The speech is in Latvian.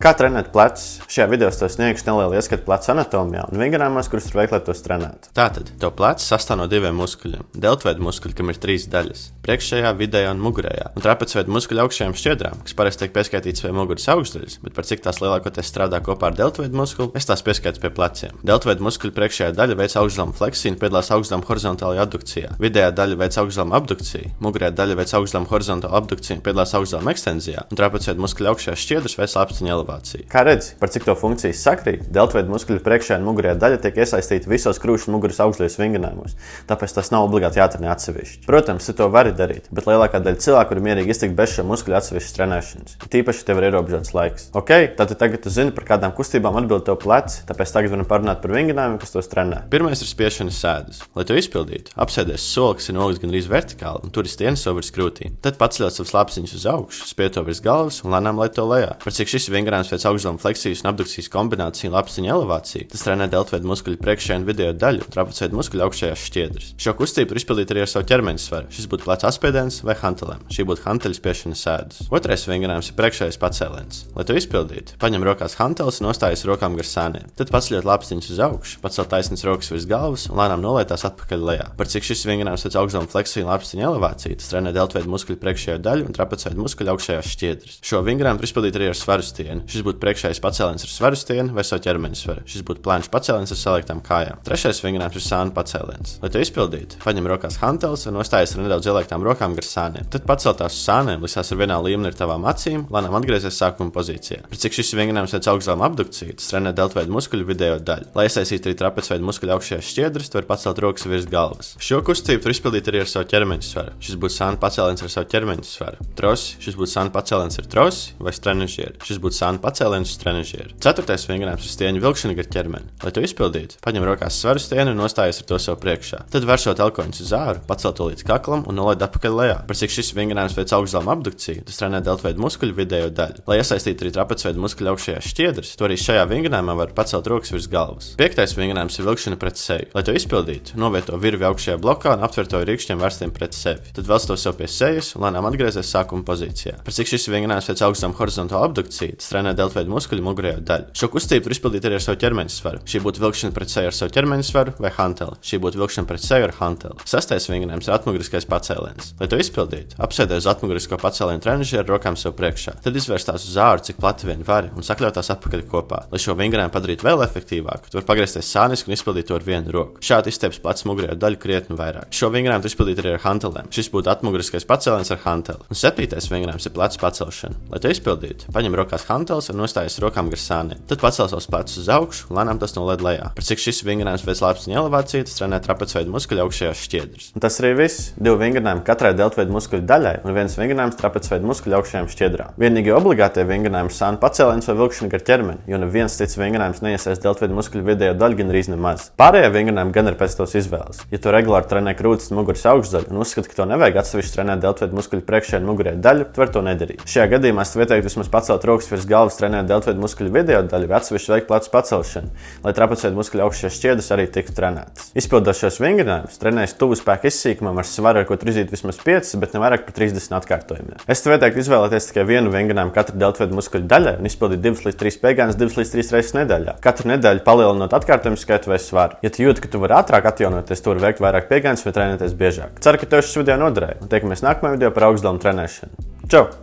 Kā trenēt plecus? Šajā video es tev sniegšu nelielu ieskatu plecu anatomijā un vingrinājumos, kurus ir veikli, lai tos trenētu. Tātad, tev plecs sastāv no diviem muskuļiem. Deltveida muskuļi, kam ir 3 daļas – priekšējā, vidējā un mugurējā. Un trapecveida muskuļi augšējām šķiedrām, kas parasti tiek pieskaitīts pie muguras augšdaļas, bet par cik tās lielākoties strādā kopā ar deltveida muskuli, es tās pieskaitu pie pleciem. Deltveida muskuļu priekšējā daļa veic augšgalumu fleksiju un piedalās augšgalumu horizontālajā abdukcijā. Vidējā daļa veic augšgalumu abdukciju, mugurējā daļa veic augšgalumu horizontālu abdukciju un piedalās augšgalumu ekstenzijā, un trapecveida muskuļu augšējās šķiedras veic lapstiņu elevāciju. Kā redzi, par cik to funkcijas sakrīt, deltveida muskuļu priekšējā un mugurējā daļa tiek iesaistīta visos krūšu un muguras augšdaļas vingrinājumos, tāpēc tas nav obligāti jātrenē atsevišķi. Protams, tu to vari darīt, bet lielākā daļa cilvēku var mierīgi iztikt bez šiem muskuļu atsevišķas trenēšanas. Tīpaši, ja tev ir ierobežots laiks. Ok, tātad tagad tu zini, par kādām kustībām atbild tev pleci, tāpēc tagad varam parunāt par vingrinājumiem, kas tos trenē. Pirmais ir spiešana sēdus. Lai to izpildītu, apsēdies soli, kas ir nolikts gandrīz vertikāli un turi stieņas virs krūtīm. Tad paceļot savus lapsiņus uz augšu, spied to virs galvas un lēnām lai to lejā. Par cik šis vingrinājums pēc augšgalumu fleksijas un abdukcijas kombinācija lapstiņu elevācija, tas trenē deltveida muskuļu priekšējā un vidējo daļu un trapecveida muskuļu augšējās šķiedras. Šo kustību var izpildīt arī ar savu ķermeņa svaru. Šis būtu plecu atspiediens vai hantelēm. Šī būtu hanteļu spiešana sēdus. Otrais vingrinājums ir priekšējais pacēliens. Lai to izpildītu, paņem rokās hanteles un nostājas rokām gar sāniem. Tad paceļot lapstiņus uz augšu, pacel taisnas rokas virs galvas un lēnām noliet tās atpakaļ lejā. Par cik šis vingrinājums pēc augšgalumu fleksiju un lapstiņu elevāciju, tas trenē deltveida muskuļu priekšējo daļu un trapecveida muskuļu augšējās šķiedras. Šo vingrinājumu var izpildīt arī ar svaru stieni. Šis būtu priekšējais pacēliens ar svaru stieni vai savu ķermeņa svaru. Šis būtu plāņš pacēliens ar saliktām kājām. Trešais vingrinājums ir sānu pacēliens. Lai to izpildītu, paņem rokās hanteles un nostājas ar nedaudz ieliektām rokām gar sāniem. Tad pacel tās uz sāniem, līdz tās ir vienā līmenī ar tavām acīm, lēnām atgriezies sākuma pozīcijā. Par cik šis vingrinājums veic augšgalumu abdukciju, tas trenē deltveida muskuļu vidējo daļu. Lai iesaistītu arī trapecveida muskuļu augšējās šķiedras, tu vari pacelt rokas virs galvas. Šo kustību var izpildīt arī ar savu ķermeņa svaru. Šis būtu sānu pacēliens ar savu ķermeņa svaru. Trosi, šis būtu sānu pacēliens ar trosi vai strenažieru. Šis būtu sānu pacēliens uz strenažieru. Ceturtais vingrinājums ir stieņu vilkšana gar ķermeni. Lai to izpildītu, paņem rokās svaru stieni un nostājies ar to sev priekšā. Tad vēršot elkoņus uz āru, pacel to līdz kaklam un nolaid atpakaļ lejā. Par cik šis vingrinājums veic augšgalumu abdukciju, tas trenē deltveida muskuļu vidējo daļu. Lai iesaistītu arī trapecveida muskuļu augšējās šķiedras, to arī šajā vingrinājumā var pacelt rokas virs galvas. Piektais vingrinājums ir vilkšana pret seju. Lai to izpildītu, novieto virvi augšējā blokā un aptver to rīkšķiem vērstiem pret sevi. Tad velc to sev pie sejas un lēnām atgriezies sākuma pozīcijā. Par cik šis vingrinājums veic augšgalumu horizontālu abdukciju, tas trenē deltveida muskuļu mugurējo daļu. Šo kustību var izpildīt arī ar savu ķermeņa svaru. Šī būtu vilkšana pret seju ar savu ķermeņa svaru vai hanteli. Šī būtu vilkšana pret seju ar hanteli. Sastais vingrinājums ir atmuguriskais pacēliens. Lai to izpildītu, apsēdies uz atmugurisko pacēlienu trenažieru ar rokām sev priekšā. Tad izvērst tās uz āru, cik plati vien vari, un sakļaut tās atpakaļ kopā. Lai šo vingrinājumu padarītu vēl efektīvāku, tu vari pagriezties sāniski un izpildīt to ar vienu roku. Šādi izstieps plecu mugurējo daļu krietni vairāk. Šo vingrinājumu izpildīt arī ar hantelēm. Šis būtu atmuguriskais pacēliens ar hanteli. Un septītais vingrinājums ir plecu pacelšana. Lai to izpildītu, paņem rokās hanteles un nostājies rokām gar sāniem. Tad pacel savus plecus uz augšu un lēnām tas nolaid lejā. Par cik šis vingrinājums veic lapstiņu elevāciju, tas trenē trapecveida muskuļu augšējās šķiedras. Un tas arī viss. 2 vingrinājumi katrai deltveida muskuļu daļai un 1 vingrinājums trapecveida muskuļu augšējām šķiedrām. Vienīgie obligātie vingrinājumi ir sānu pacēliens vai vilkšana gar ķermeni, jo neviens cits vingrinājums neiesaist deltveida muskuļu vidējo daļu gandrīz nemaz. Pārējie vingrinājumi gan ir pēc tavas izvēles. Ja tu regulāri trenē krūtis un muguras augšdaļu un uzskati, ka to nevajag atsevišķi trenēt deltveida muskuļu priekšējā un mugurējo daļu, tu vari to nedarīt. Šajā gadījumā es ieteiktu vismaz pacelt rokas virs galvas, trenēt deltveida muskuļu vidējo daļu vai atsevišķi veikt plecu pacelšanu, lai trapecveida muskuļu augšējās šķiedras arī tiktu trenētas. Izpildot šos vingrinājumus, trenēs tuvu spēku izsīkumam ar svaru, ar ko tur izīt vismaz 5, bet ne vairāk par 30 atkārtojumiem. Es tev ieteiktu izvēlēties tikai vienu vingrinājumu katru deltveida muskuļu daļai un izpildīt 2 līdz 3 piegājienus 2 līdz 3 reizes nedēļā. Katru nedēļu palielinot atkārtojumu skaitu vai svaru. Ja tu jūti, ka tu vari ātrāk atjaunoties, tu vari veikt vairāk piegājienus vai trenēties biežāk. Ceru, ka tev šis video noderēja un tiekamies nākamajā video par augšgalumu trenēšanu. Čau!